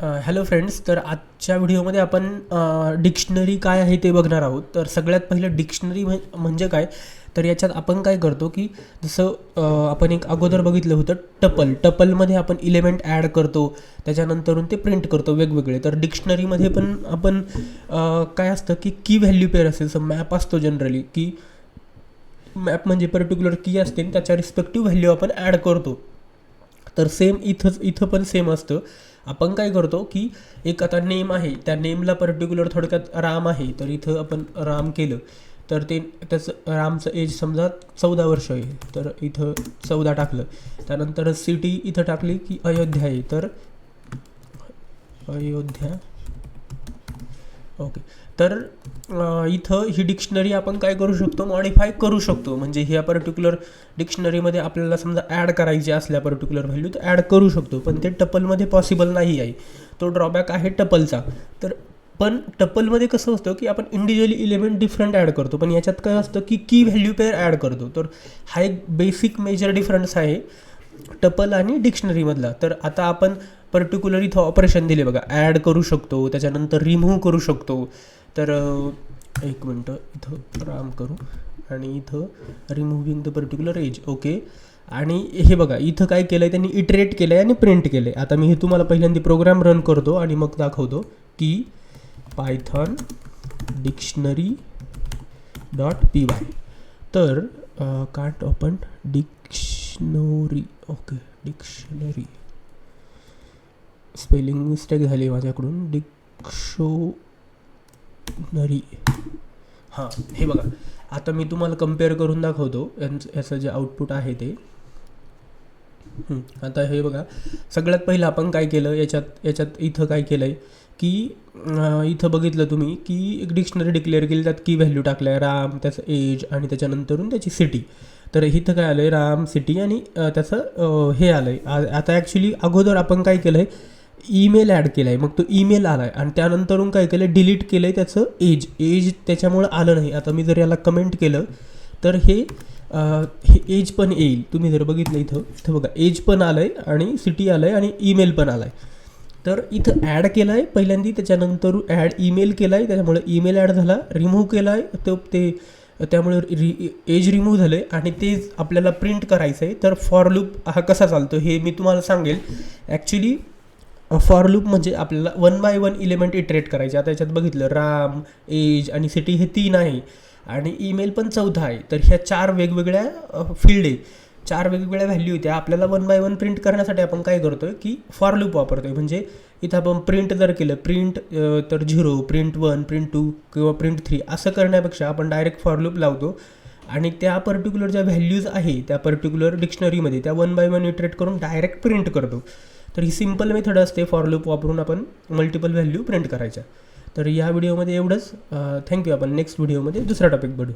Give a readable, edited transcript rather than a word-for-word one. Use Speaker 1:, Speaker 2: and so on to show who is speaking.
Speaker 1: Hello friends, तर आजच्या व्हिडिओमध्ये आपण डिक्शनरी काय आहे ते बघणार आहोत. तर सगळ्यात पहिलं डिक्शनरी म्हणजे काय, तर याच्यात आपण काय करतो की जसं आपण एक अगोदर बघितलं होतं टपलमध्ये आपण इलेमेंट ॲड करतो, त्याच्यानंतरून ते प्रिंट करतो वेगवेगळे. तर डिक्शनरीमध्ये पण आपण काय असतं की की व्हॅल्यू पेअर असेल, सम मॅप असतो जनरली, की मॅप म्हणजे पर्टिक्युलर की असते आणि त्याच्या रिस्पेक्टिव्ह व्हॅल्यू आपण ॲड करतो. तर सेम इथं पण सेम असतं. आपण काय करतो की एक आता नेम आहे, त्या नेमला पर्टिक्युलर थोडक्यात राम आहे, तर इथं आपण राम केलं तर ते त्याचं रामचं एज समजा 14 वर्ष आहे, तर इथं 14 टाकलं. त्यानंतर सिटी इथं टाकली की अयोध्या आहे, तर अयोध्या. ओके. तर इथं ही डिक्शनरी आपण काय करू शकतो, मॉडिफाय करू शकतो. म्हणजे ह्या पर्टिक्युलर डिक्शनरीमध्ये आपल्याला समजा ॲड करायची असल्या पर्टिक्युलर व्हॅल्यू तर ॲड करू शकतो, पण ते टपलमध्ये पॉसिबल नाही आहे. तो ड्रॉबॅक आहे टपलचा. तर पण टपलमध्ये कसं असतं की आपण इंडिव्हिज्युअली इलेमेंट डिफरंट ॲड करतो, पण याच्यात काय असतं की की व्हॅल्यू पेअर ॲड करतो. तर हा एक बेसिक मेजर डिफरन्स आहे टपल आणि डिक्शनरीमधला. तर आता आपण पर्टिक्युलर इथं ऑपरेशन दिले बघा, ॲड करू शकतो, त्याच्यानंतर रिमूव्ह करू शकतो. तर एक मिनटं, इथं राम करू आणि इथं removing the particular edge. Okay. आणि हे बघा इथं काय केलं आहे, त्यांनी इटरेट केलं आहे आणि प्रिंट केलं आहे. आता मी हे तुम्हाला पहिल्यांदा प्रोग्राम रन करतो आणि मग दाखवतो की Python dictionary dot P Y. तर can't open dictionary. Okay, dictionary spelling mistake झाली माझ्याकडून. डिक्शनरी. हां, हे बघा आता मी तुम्हाला कम्पेअर करून दाखवतो याचं जे आउटपुट आहे ते. आता हे बघा, सगळ्यात पहिलं आपण काय केलं याच्यात इथं काय केलं आहे की इथं बघितलं तुम्ही की एक डिक्शनरी डिक्लेअर केली, त्यात की व्हॅल्यू टाकलं आहे राम, त्याचं एज आणि त्याच्यानंतरून त्याची सिटी. तर इथं काय आलं आहे, राम, सिटी आणि त्याचं हे आलं आहे. आता ॲक्च्युली अगोदर आपण काय केलं आहे, ईमेल ॲड केला आहे, मग तो ईमेल आला आहे आणि त्यानंतरून काय केलं आहे, डिलीट केलं आहे त्याचं एज त्याच्यामुळं आलं नाही. आता मी जर याला कमेंट केलं तर हे एज पण येईल. तुम्ही जर बघितलं इथं बघा, एज पण आलं आहे आणि सिटी आलं आहे आणि ईमेल पण आला आहे. तर इथं ॲड केलं आहे पहिल्यांदा, त्याच्यानंतर ॲड ईमेल केला आहे, त्याच्यामुळे ईमेल ॲड झाला. रिमूव्ह केला आहे त्यामुळे एज रिमूव्ह झालं आहे आणि तेच आपल्याला प्रिंट करायचं आहे. तर फॉर लूप हा कसा चालतो हे मी तुम्हाला सांगेल. ॲक्च्युली फॉर लूप म्हणजे आपल्याला 1 बाय 1 इलेमेंट इटरेट करायचे. आता याच्यात बघितलं राम, एज आणि सिटी हे 3 आहे आणि ईमेल पण 14 आहे. तर ह्या 4 वेगवेगळ्या फील्ड आहे, 4 वेगवेगळ्या व्हॅल्यू त्या आपल्याला 1 बाय 1 प्रिंट करण्यासाठी आपण काय करतो आहे की फॉर लूप वापरतो आहे. म्हणजे इथं आपण प्रिंट जर केलं, प्रिंट तर 0, प्रिंट 1, प्रिंट 2 किंवा प्रिंट 3 असं करण्यापेक्षा आपण डायरेक्ट फॉर लूप लावतो आणि त्या पर्टिक्युलर ज्या व्हॅल्यूज आहे त्या पर्टिक्युलर डिक्शनरीमध्ये त्या 1 बाय 1 इटरेट करून डायरेक्ट प्रिंट करतो. तर ही सिम्पल मेथड असते फॉर लूप वापरून आपण मल्टिपल व्हॅल्यू प्रिंट करायच्या. तर या व्हिडिओमध्ये एवढंच. थँक्यू. आपण नेक्स्ट व्हिडिओमध्ये दुसरा टॉपिक बघू.